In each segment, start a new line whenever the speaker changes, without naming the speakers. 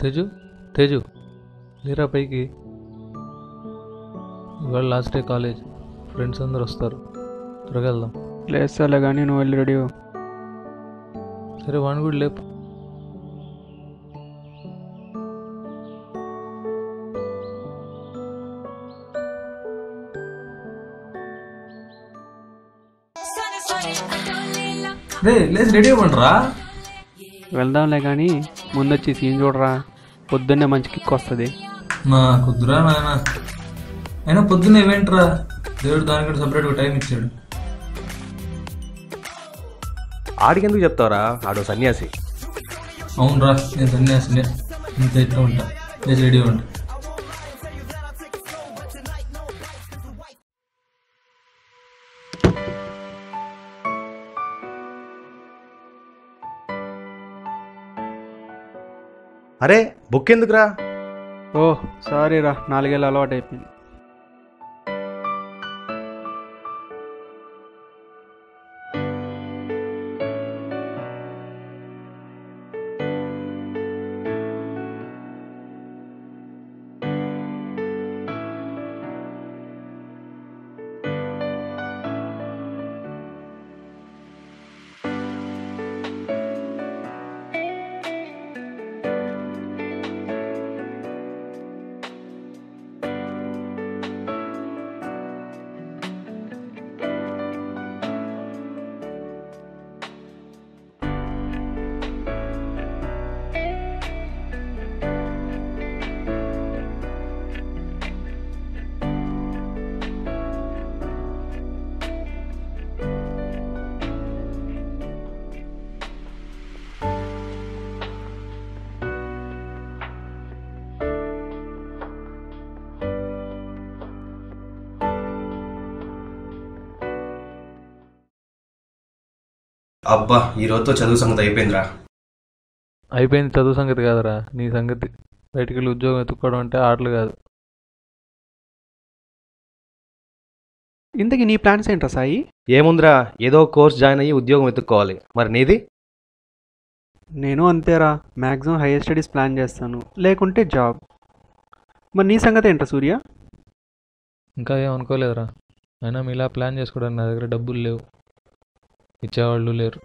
తేజు తేజు లేరా పైకి. ఇవాళ లాస్ట్ డే కాలేజ్, ఫ్రెండ్స్ అందరు వస్తారు, త్వరగా వెళ్దాం.
లేస్తాలే కానీ నువ్వు వెళ్ళి రెడీ
సరే వాడిని కూడా లేపు. లేచి రెడీ అవ్వండిరా.
వెళ్దాంలే కానీ ముందొచ్చి సీన్ చూడరా, పొద్దున్నే మంచి కిక్ వస్తుంది.
కుదురా నాయన, అయినా పొద్దున్న ఈవెంట్రా, దేవుడు దానికి సపరేట్గా టైం ఇచ్చాడు.
ఆడికి ఎందుకు చెప్తావరా, ఆడో సన్యాసి.
అవునరా, నేను సన్యాసినే, ఇంత ఇట్లా ఉంటా. లేచి రెడీ అవ్వండి.
అరే బుక్ ఎందుకురా?
ఓహ్ సారీ రా, 4 ఏళ్ళు అలవాటు అయిపోయింది.
అబ్బా, ఈ రోజుతో చదువు సంగతి అయిపోయిందిరా.
అయిపోయింది చదువు సంగతి కాదురా, నీ సంగతి. బయటికి వెళ్ళి ఉద్యోగం ఎత్తుక్కోవడం అంటే ఆటలు కాదు.
ఇంతకీ నీ ప్లాన్స్ ఏంట్రా సాయి?
ఏముందిరా, ఏదో కోర్స్ జాయిన్ అయ్యి ఉద్యోగం వెతుక్కోవాలి. మరి నీది?
నేను అంతేరా, మ్యాక్సిమం హైయర్ స్టడీస్ ప్లాన్ చేస్తాను, లేకుంటే జాబ్. మరి నీ సంగతి ఏంట్రా సూర్య?
ఇంకా ఏం అనుకోలేదురా, అయినా మీలా ప్లాన్ చేసుకోవడానికి నా దగ్గర డబ్బులు లేవు, ఇచ్చేవాళ్ళు లేరు.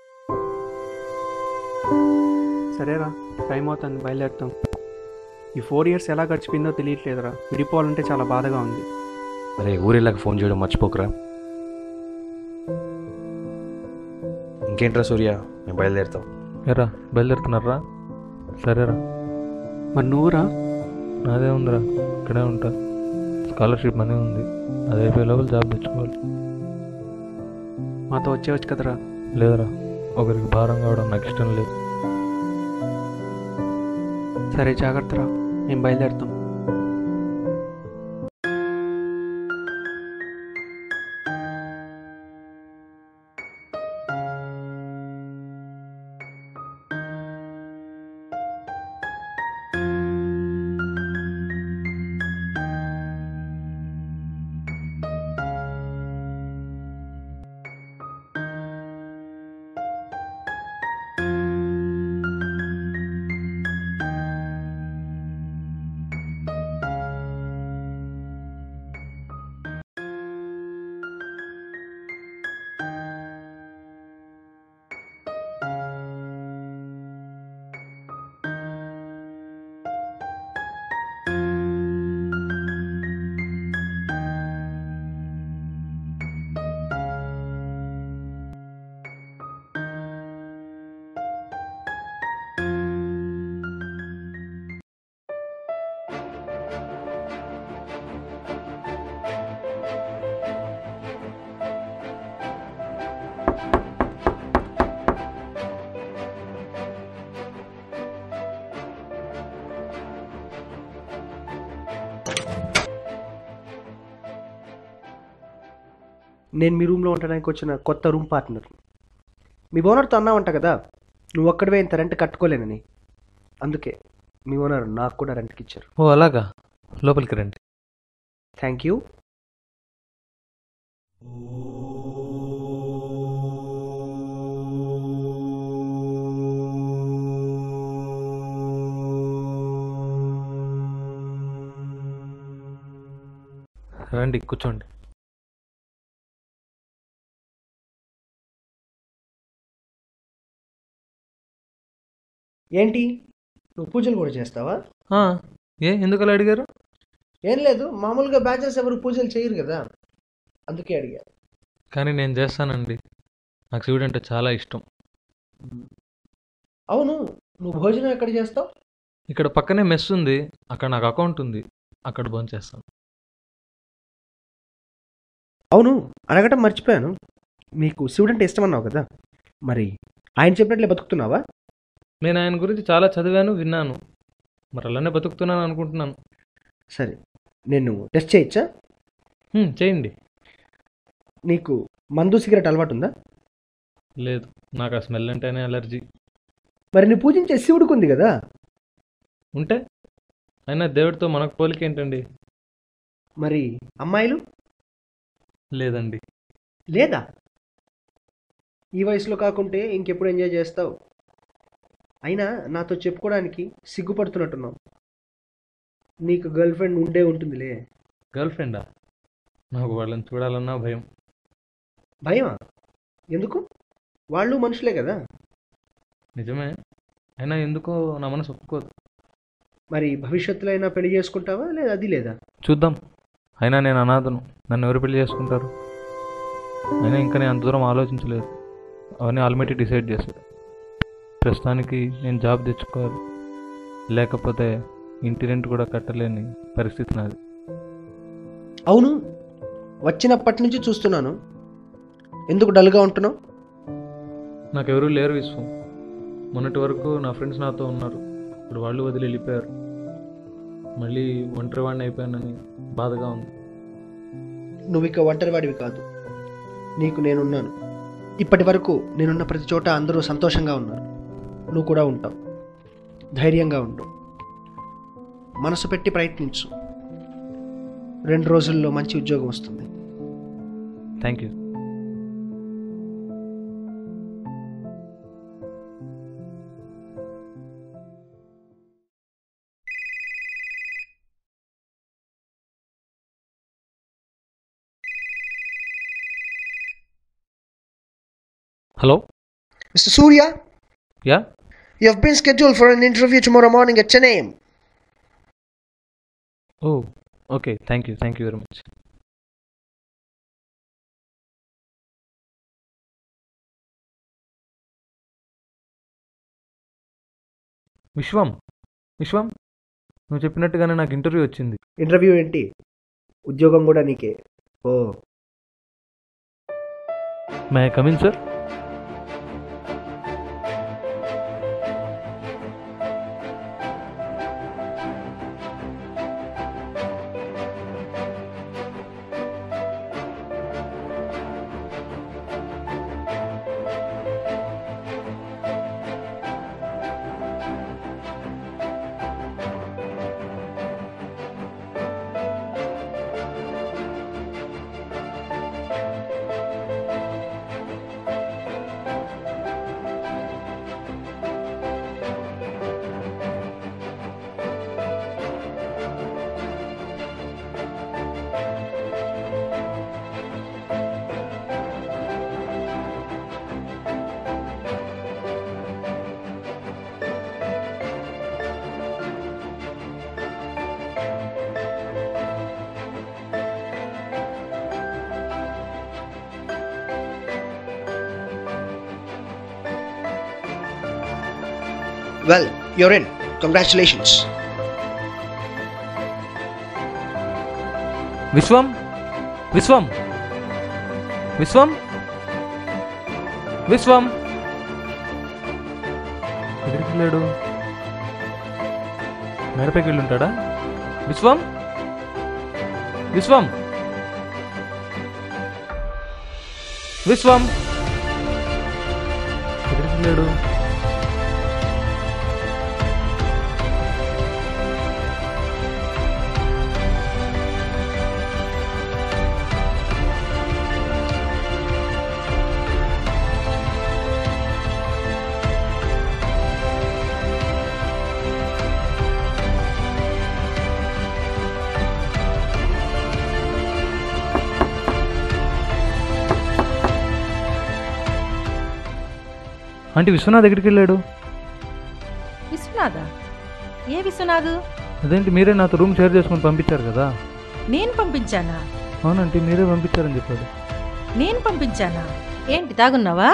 సరేరా, టైం అవుతుంది, బయలుదేరుతాం. ఈ 4 years ఎలా గడిచిపోయిందో తెలియట్లేదురా, విడిపోవాలంటే చాలా బాధగా ఉంది.
అరే ఊరిళ్ళకి ఫోన్ చేయడం మర్చిపోకురా. ఇంకేంట్రా సూర్య, మేము బయలుదేరుతాం.
ఎరా బయలుదేరుతున్నారా? సరేరా.
మరి నువ్వురా?
నాదే ఉందిరా, ఇక్కడే ఉంటా. స్కాలర్షిప్ మనీ ఉంది, అది అయిపోయే లోపల జాబ్ తెచ్చుకోవాలి.
మాతో వచ్చేవచ్చు కదరా?
లేదురా, ఒకరికి భారం కావడం నాకు ఇష్టం లేదు.
సరే జాగ్రత్తరా, మేము బయలుదేరుతాం.
నేను మీ రూమ్లో ఉండడానికి వచ్చిన కొత్త రూమ్ పార్ట్నర్. మీ ఓనర్తో అన్నావంట కదా, నువ్వు ఒక్కడివే ఇంత రెంట్ కట్టుకోలేనని. అందుకే మీ ఓనర్ నాకు కూడా రెంట్కి ఇచ్చారు.
ఓ అలాగా, లోపలికి రండి.
Thank you.
రండి కూర్చోండి.
ఏంటి, నువ్వు పూజలు కూడా చేస్తావా?
ఆ, ఎందుకు అలా అడిగారు?
ఏం లేదు, మామూలుగా బ్యాచెస్ ఎవరు పూజలు చేయరు కదా, అందుకే అడిగా.
కానీ నేను చేస్తానండి. నాకు శివుడు అంటే చాలా ఇష్టం.
అవును, నువ్వు భోజనం ఎక్కడ చేస్తావు?
ఇక్కడ పక్కనే మెస్ ఉంది, అక్కడ నాకు అకౌంట్ ఉంది, అక్కడ భోంచేస్తాను.
అవును, అడగటం మర్చిపోయాను. మీకు శివుడు అంటే ఇష్టం అన్నావు కదా, మరి ఆయన చెప్పినట్లే బతుకుతున్నావా?
నేను ఆయన గురించి చాలా చదివాను, విన్నాను. మరి అలానే బతుకుతున్నాను అనుకుంటున్నాను.
సరే, నేను టెస్ట్ చేయొచ్చా?
చేయండి.
నీకు మందు సిగరెట్ అలవాటు ఉందా?
లేదు, నాకు ఆ స్మెల్ అంటేనే అలర్జీ.
మరి నీ పూజించే శివుడికి ఉంది కదా.
ఉంటే అయినా దేవుడితో మనకు పోలిక ఏంటండి?
మరి అమ్మాయిలు?
లేదండి.
లేదా? ఈ వయసులో కాకుంటే ఇంకెప్పుడు ఎంజాయ్ చేస్తావు? అయినా నాతో చెప్పుకోవడానికి సిగ్గుపడుతున్నట్టున్నావు. నీకు గర్ల్ ఫ్రెండ్ ఉండే ఉంటుందిలే.
గర్ల్ ఫ్రెండా? నాకు వాళ్ళని చూడాలన్నా భయం.
భయమా? ఎందుకు? వాళ్ళు మనుషులే కదా.
నిజమే, అయినా ఎందుకో నా మనసు ఒప్పుకోదు.
మరి భవిష్యత్తులో అయినా పెళ్లి చేసుకుంటావా, లేదా అది లేదా?
చూద్దాం. అయినా నేను అనాథను, నన్ను ఎవరు పెళ్లి చేసుకుంటారు? అయినా ఇంకా నేను అంత దూరం ఆలోచించలేదు. అవన్నీ ఆల్రెడీ డిసైడ్ చేశాడు. ప్రస్తుతానికి నేను జాబ్ తెచ్చుకోవాలి, లేకపోతే ఇంటి రెంట్ కూడా కట్టలేని పరిస్థితి నాది.
అవును, వచ్చినప్పటి నుంచి చూస్తున్నాను. ఎందుకు డల్గా ఉంటున్నావు?
నాకెవరూ లేరు విశ్వం. మొన్నటి వరకు నా ఫ్రెండ్స్ నాతో ఉన్నారు, ఇప్పుడు వాళ్ళు వదిలి వెళ్ళిపోయారు. మళ్ళీ ఒంటరి వాడిని అయిపోయానని బాధగా ఉంది.
నువ్వు ఇక ఒంటరివాడివి కాదు, నీకు నేనున్నాను. ఇప్పటి వరకు నేనున్న ప్రతి చోట అందరూ సంతోషంగా ఉన్నారు, నువ్వు కూడా ఉంటావు. ధైర్యంగా ఉండు, మనసు పెట్టి ప్రయత్నించు. 2 రోజుల్లో మంచి ఉద్యోగం వస్తుంది.
Thank you. Hello.
Mr. Surya,
yeah.
you have been scheduled for an interview tomorrow morning at 10 a.m.
Oh, okay. Thank you very much. Vishwam, నువ్వు చెప్పినట్టుగానే నాకు ఇంటర్వ్యూ వచ్చింది.
ఇంటర్వ్యూ ఏంటి, ఉద్యోగం కూడా నీకే. Oh,
may I come in sir?
well, you're in. Congratulations.
Vishwam, ఎక్కడికి వెళ్ళాడు? మేడపైకి వెళ్ళి ఉంటాడా? విశ్వం ఎక్కడికి వెళ్ళాడు? ఆంటీ విశ్వనాథ్ దగ్గరికి వెళ్ళాడు.
విశ్వనాథా? ఏ విశ్వనాథు?
అదేంటి మీరే నాతో రూమ్ షేర్ చేసుకొని పంపించారు కదా.
నేను పంపించానా?
అవునంటే మీరే పంపించారని చెప్పాడు.
నేను పంపించానా? ఏంటి తాగున్నావా?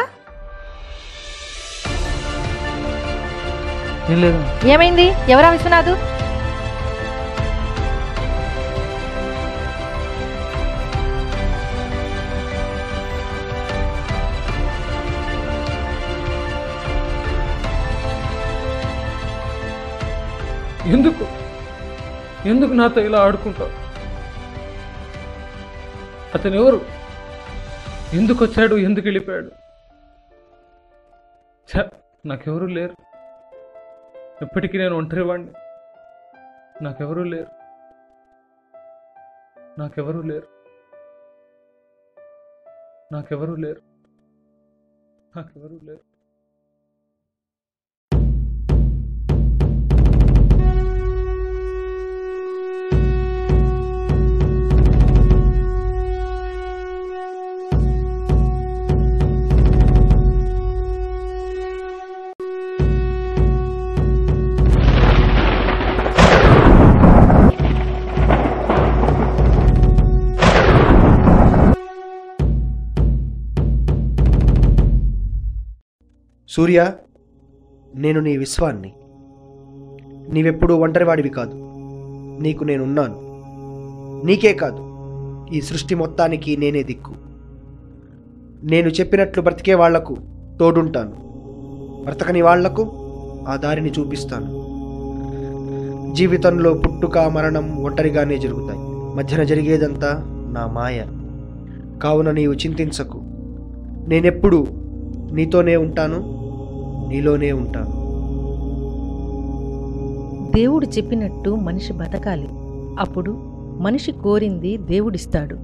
ఏం లేదు.
ఏమైంది? ఎవరా విశ్వనాథు?
ఎందుకు ఎందుకు నాతో ఇలా ఆడుకుంటావు? అతను ఎవరు? ఎందుకు వచ్చాడు? ఎందుకు వెళ్ళిపోయాడు? నాకెవరూ లేరు. ఇప్పటికీ నేను ఒంటరి వాడిని. నాకెవరూ లేరు. నాకెవరూ లేరు. నాకెవరూ లేరు. నాకెవరూ లేరు.
సూర్య, నేను నీ విశ్వాన్ని. నీవెప్పుడూ ఒంటరివాడివి కాదు. నీకు నేనున్నాను. నీకే కాదు, ఈ సృష్టి మొత్తానికి నేనే దిక్కు. నేను చెప్పినట్లు బ్రతికే వాళ్లకు తోడుంటాను. బ్రతకని వాళ్లకు ఆ దారిని చూపిస్తాను. జీవితంలో పుట్టుక మరణం ఒంటరిగానే జరుగుతాయి. మధ్యన జరిగేదంతా నా మాయ. కావున నీవు చింతించకు. నేనెప్పుడు నీతోనే ఉంటాను, నీలోనే ఉంటాను.
దేవుడు చెప్పినట్టు మనిషి బతకాలి. అప్పుడు మనిషి కోరింది దేవుడిస్తాడు.